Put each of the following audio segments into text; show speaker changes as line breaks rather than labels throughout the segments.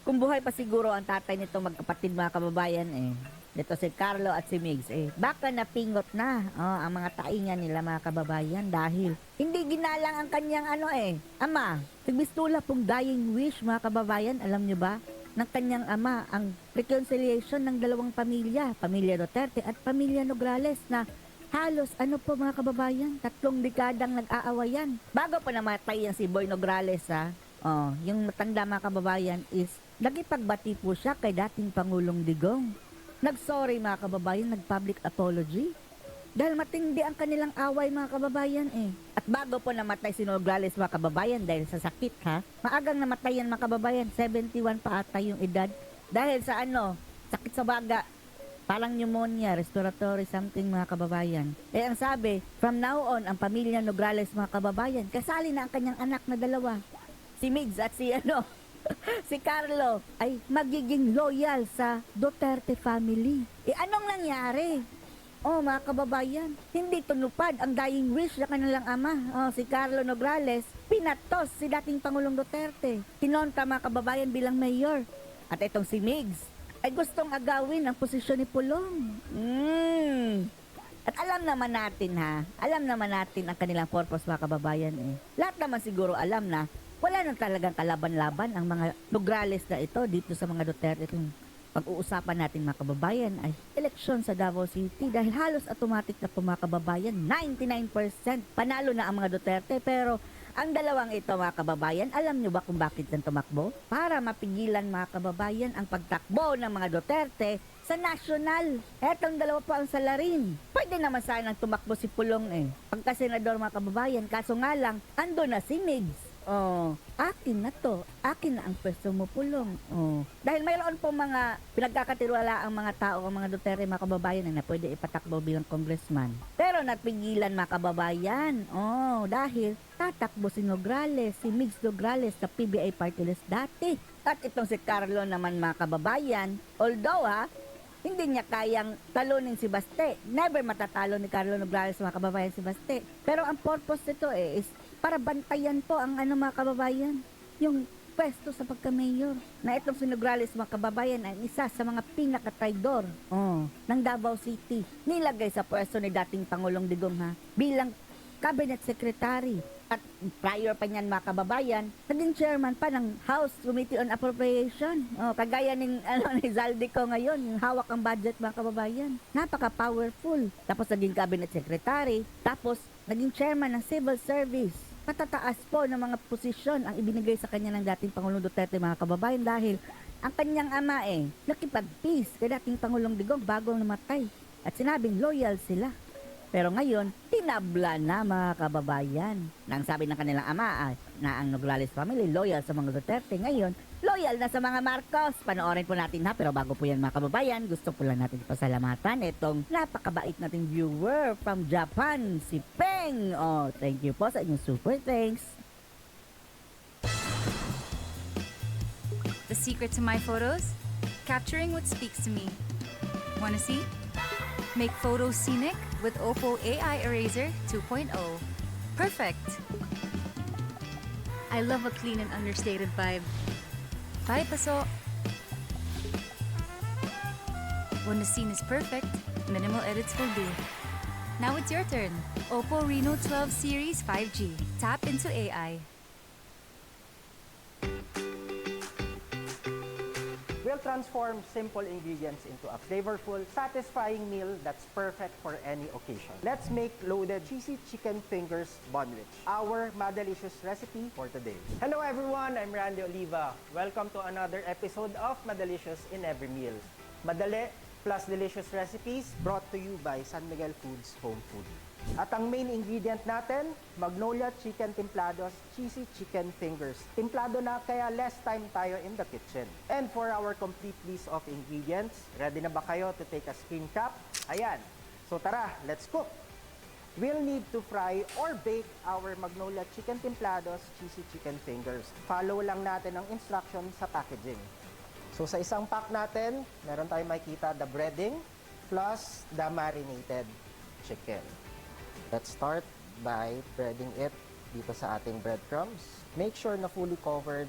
Kung buhay pa siguro ang tatay nito magkapatid mga kababayan Ito si Carlo at si Migs baka napingot na ang mga taingan nila mga kababayan dahil hindi ginalang ang kanyang ama. Nagbistula pong dying wish mga kababayan, alam nyo ba? Ng kanyang ama ang reconciliation ng dalawang pamilya, pamilya Duterte at pamilya Nograles na halos mga kababayan, 3 dekadang nag-aawayan. Bago pa namatay yan si Boy Nograles yung matanda mga kababayan is nagipagbati po siya kay dating Pangulong Digong. Nagsorry mga kababayan, nag-public apology. Dahil matindi ang kanilang away mga kababayan At bago po namatay si Nograles mga kababayan dahil sa sakit maagang namatay yan mga kababayan, 71 pa ata yung edad. Dahil sa sakit sa baga, parang pneumonia, respiratory something mga kababayan. Ang sabi, from now on, ang pamilya Nograles mga kababayan, kasali na ang kanyang anak na dalawa. Si Migs at si si Carlo ay magiging loyal sa Duterte family. Anong nangyari? Mga kababayan, hindi tunupad ang dying wish ng kanilang ama. Si Carlo Nograles, pinatos si dating Pangulong Duterte. Kinontra mga kababayan bilang mayor. At itong si Migs ay gustong agawin ang posisyon ni Pulong. At alam naman natin ang kanilang purpose mga kababayan Lahat naman siguro alam na wala nang talagang kalaban-laban ang mga Nograles na ito dito sa mga Duterte. Itong pag-uusapan natin mga kababayan ay eleksyon sa Davao City dahil halos automatic na po mga kababayan, 99% panalo na ang mga Duterte. Pero ang dalawang ito mga kababayan, alam nyo ba kung bakit nang tumakbo? Para mapigilan mga kababayan ang pagtakbo ng mga Duterte sa national. Etong dalawa po ang salarin. Pwede naman sanang tumakbo si Pulong pagka-senador mga kababayan, kaso nga lang, ando na si Migs. Akin na to. Akin na ang pwesto mo, Pulong. Dahil mayroon po mga pinagkakatiwala ang mga tao, ang mga Duterte, mga kababayan na pwede ipatakbo bilang congressman. Pero napigilan mga kababayan. Dahil tatakbo si Nograles, si Migs Nograles sa PBI party list dati. At itong si Carlo naman mga kababayan, although hindi niya kayang talunin si Baste. Never matatalo ni Carlo Nograles mga kababayan si Baste. Pero ang purpose nito is para bantayan po ang mga kababayan, yung pwesto sa pagka-mayor. Na itong si Nograles mga kababayan ay isa sa mga pinaka-traidor ng Davao City. Nilagay sa pwesto ni dating Pangulong Digong bilang cabinet secretary. At prior pa niyan mga kababayan, naging chairman pa ng House Committee on Appropriation. Kagaya ni Zaldico ngayon, yung hawak ang budget mga kababayan. Napaka-powerful. Tapos naging cabinet secretary, tapos naging chairman ng civil service. Patataas po ng mga posisyon ang ibinigay sa kanya ng dating Pangulong Duterte mga kababayan dahil ang kanyang ama nakipag-peace kay dating Pangulong Digong bago namatay. At sinabing loyal sila. Pero ngayon, tinabla na mga kababayan. Nang sabi ng kanilang ama na ang Nograles family loyal sa mga Duterte. Ngayon, loyal na sa mga Marcos. Panoorin po natin pero bago po yan mga kababayan, gusto po lang natin pasalamatan itong napakabait nating viewer from Japan, si Peng. Thank you po sa inyong super thanks.
The secret to my photos? Capturing what speaks to me. Wanna see? Make photos scenic with Oppo AI Eraser 2.0. Perfect! I love a clean and understated vibe. Bye, Paso! When the scene is perfect, minimal edits will do. Now it's your turn. Oppo Reno 12 Series 5G. Tap into AI.
We'll transform simple ingredients into a flavorful, satisfying meal that's perfect for any occasion. Let's make loaded cheesy chicken fingers bonwich, our Madalicious recipe for today.
Hello everyone, I'm Randy Oliva. Welcome to another episode of Madalicious in Every Meal. Madali plus delicious recipes
Brought to you by San Miguel Foods Home Food. At ang main ingredient natin, Magnolia Chicken Templados Cheesy Chicken Fingers. Templado na kaya less time tayo in the kitchen. And for our complete list of ingredients, ready na ba kayo to take a screen cap? Ayan. So tara, let's cook! We'll need to fry or bake our Magnolia Chicken Templados Cheesy Chicken Fingers. Follow lang natin ang instruction sa packaging. So sa isang pack natin, meron tayong makikita the breading plus the marinated chicken. Let's start by breading it dito sa ating breadcrumbs. Make sure na fully covered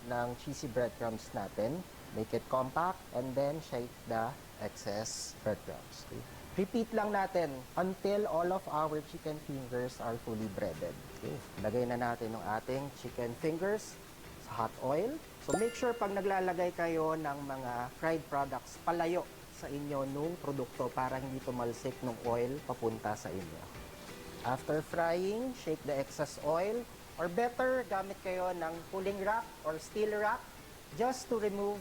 ng cheesy breadcrumbs natin. Make it compact and then shake the excess breadcrumbs. Okay? Repeat lang natin until all of our chicken fingers are fully breaded. Okay. Lagay na natin yung ating chicken fingers sa hot oil. So make sure pag naglalagay kayo ng mga fried products, palayo sa inyo nung produkto para hindi tumalsik ng oil papunta sa inyo. After frying, shake the excess oil or better, gamit kayo ng cooling rack or steel rack just to remove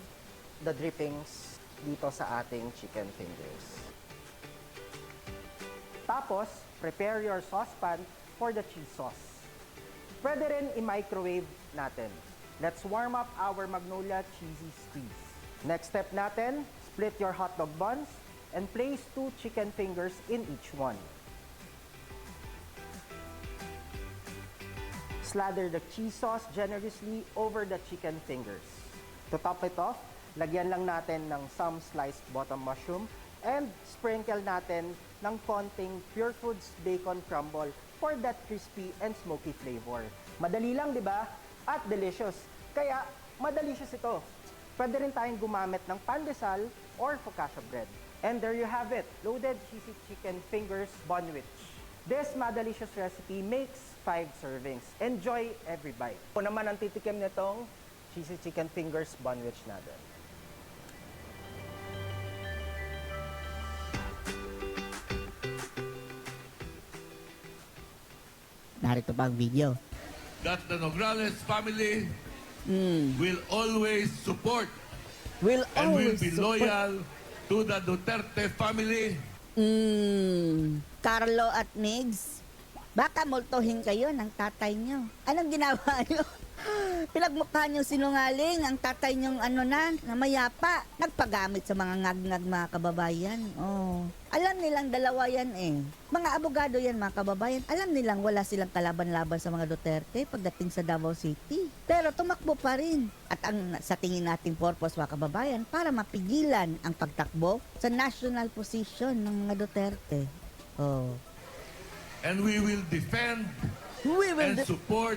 the drippings dito sa ating chicken fingers. Tapos, prepare your saucepan for the cheese sauce. Pwede rin i-microwave natin. Let's warm up our Magnolia Cheesy Squeeze. Next step natin, split your hotdog buns and place 2 chicken fingers in each one. Slather the cheese sauce generously over the chicken fingers. To top it off, lagyan lang natin ng some sliced bottom mushroom and sprinkle natin ng konting Pure Foods bacon crumble for that crispy and smoky flavor. Madali lang, di ba? At delicious. Kaya, madelicious ito. Pwede rin tayong gumamit ng pandesal or focaccia bread. And there you have it, loaded cheesy chicken fingers bunwich. This madelicious recipe makes 5 servings. Enjoy every bite. Ako naman ang titikim nitong cheesy chicken fingers bunwich natin.
Narito pa ang video.
That the Nograles family will always support
Will
and will
always
be
support.
loyal to the Duterte family.
Carlo at Migs, baka multuhin kayo ng tatay nyo. Anong ginawa nyo? Pinagmukha nyo sinungaling ang tatay nyong na mayapa. Nagpagamit sa mga ngag-ngag mga kababayan. Oh. Alam nilang dalawa yan eh. Mga abogado yan mga kababayan. Alam nilang wala silang kalaban-laban sa mga Duterte pagdating sa Davao City. Pero tumakbo pa rin. At ang sa tingin nating purpose mga kababayan, para mapigilan ang pagtakbo sa national position ng mga Duterte. Oh.
And we will defend
We will
and support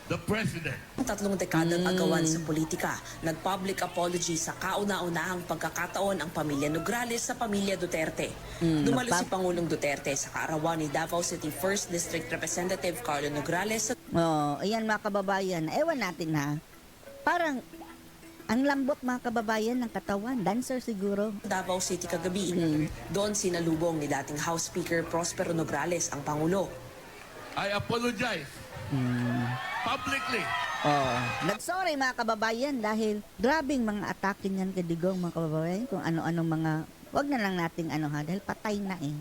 the President.
Tatlong dekadang agawan sa politika, nag-public apology sa kauna-unahang pagkakataon ang pamilya Nograles sa pamilya Duterte. Dumalo si Pangulong Duterte sa kaarawan ni Davao City 1st District Representative Carlo Nograles sa
Oh, ayan mga kababayan. Ewan natin ha. Parang ang lambot mga kababayan ng katawan. Dancer siguro.
Davao City kagabi. Doon sinalubong ni dating House Speaker Prospero Nograles ang Pangulo.
I apologize publicly
Oh, nagsorry mga kababayan dahil grabing mga atake niyan kay Digong mga kababayan kung ano-ano mga wag na lang nating dahil patay na eh.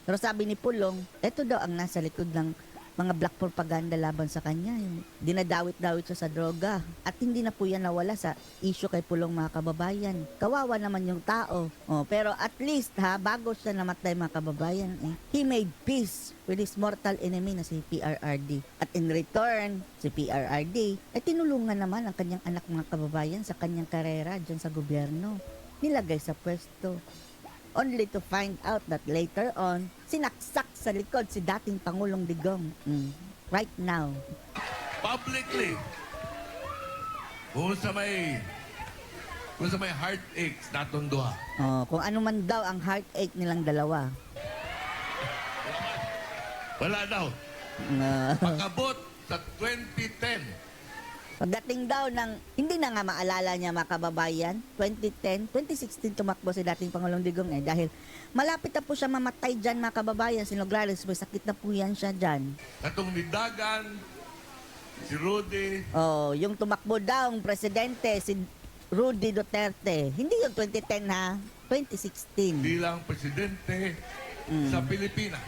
Pero sabi ni Pulong, eto daw ang nasa likod ng mga black propaganda laban sa kanya. Yung dinadawit-dawit siya sa droga. At hindi na po yan nawala sa issue kay Pulong mga kababayan. Kawawa naman yung tao. Oh, pero at least bago siya namatay mga kababayan, he made peace with his mortal enemy na si PRRD. At in return, si PRRD ay tinulungan naman ang kanyang anak mga kababayan sa kanyang karera dyan sa gobyerno. Nilagay sa pwesto. Only to find out that later on, sinaksak sa likod si dating Pangulong Digong. Right now.
publicly kung sa may heartaches natong duha.
Oh, kung ano man daw ang heartache nilang dalawa.
Wala daw. Pagabot sa 2010,
Pagdating daw ng, hindi na nga maalala niya mga kababayan, 2010, 2016 tumakbo si dating Pangulong Digong dahil malapit na po siya mamatay dyan mga kababayan. Si Nograles, may sakit na po yan siya dyan.
katong nidagan si Rudy,
Oh, yung tumakbo daw ang presidente, si Rudy Duterte. Hindi yung 2010 ha, 2016.
bilang presidente sa Pilipinas.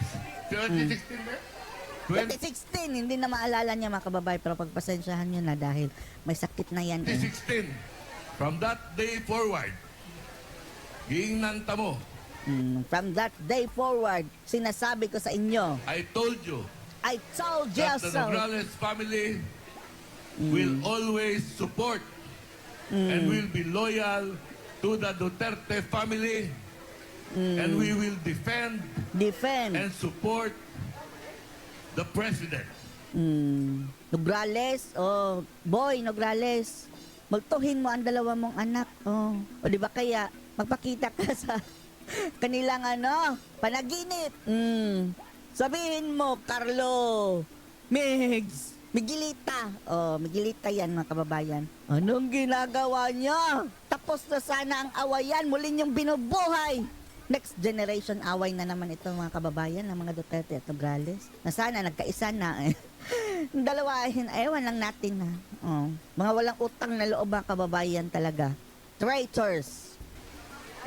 2016 ba?
2016, hindi na maalala niya mga kababayan, pero pagpasensyahan niyo na dahil may sakit na yan.
2016. From that day forward, giingnan ta mo,
From that day forward, sinasabi ko sa inyo,
I told you
I told you
that the
so.
Nograles family will always support and will be loyal to the Duterte family and we will defend
Defend.
and support the President.
Nograles, boy, Nograles. Magtuhin mo ang dalawa mong anak. O di ba kaya magpakita ka sa kanilang panaginip. Sabihin mo, Carlo, Migs, Miguelita. Miguelita yan mga kababayan. Anong ginagawa niya? Tapos na sana ang awayan, muli niyong binubuhay. Next generation away na naman ito mga kababayan ng mga Duterte at Nograles. Na sana nagkaisa na. Dalawahin, ewan lang natin na. Mga walang utang na loob mga kababayan talaga. Traitors.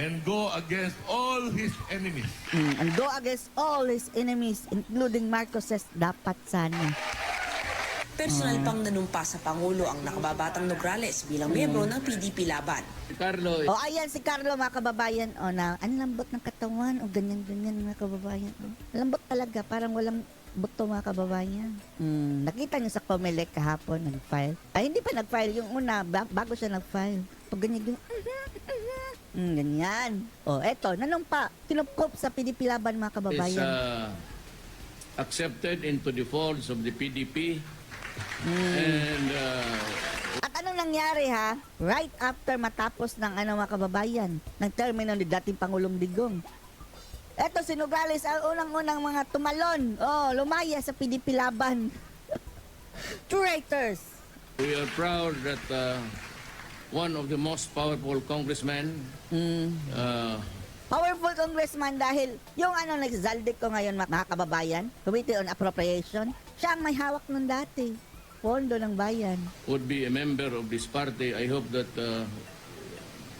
and go against all his enemies.
And go against all his enemies, including Marcoses, dapat sana.
Personal pang nanumpa sa Pangulo ang nakababatang Nograles bilang miyembro ng PDP Laban.
Carlo,
Ayan si Carlo mga kababayan. Na ang lambot ng katawan. Ganyan-ganyan mga kababayan. Lambot talaga, parang walang buto mga kababayan. Nakita niyo sa Comelec kahapon, nag-file. Ay, hindi pa nag-file. Yung una, bago siya nag-file. Pag ganyan, ganyan. Eto, nanumpa. Tinupkop sa PDP Laban mga
is
kababayan.
accepted into the folds of the PDP. And
At anong nangyari ha? Right after matapos ng mga kababayan, ng termino ni dating Pangulong Digong. Eto si Nograles ang unang-unang mga tumalon. Lumaya sa PDP Laban. Traitors.
we are proud that one of the most powerful congressmen
Powerful congressman dahil yung nagzaldik ko ngayon mga kababayan, Committee on Appropriation, siya ang may hawak nun dati. Pondo ng bayan.
would be a member of this party. I hope that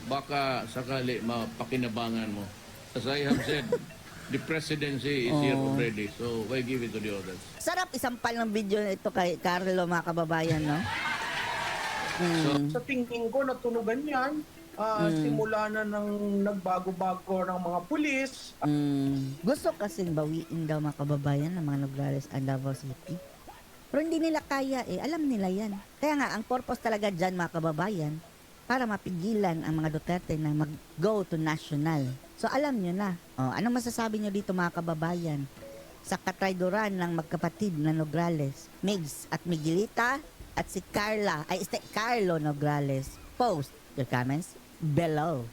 baka sakali mapakinabangan mo. As I have said, the presidency is here already. So why give it to the others?
Sarap isampal ng video na ito kay Carlo mga kababayan, no?
Sa tingin ko, natunugan yan. Simula na ng nagbago-bago ng mga pulis.
Gusto kasing bawiin daw mga kababayan ng mga Nograles and Davao City. Pero hindi nila kaya alam nila yan. Kaya nga, ang purpose talaga dyan mga kababayan, para mapigilan ang mga Duterte na mag-go to national. So alam nyo na. Anong masasabi nyo dito mga kababayan sa katrayduran ng magkapatid na Nograles, Migs at Miguelita at si Carlo Nograles? Post your comments below.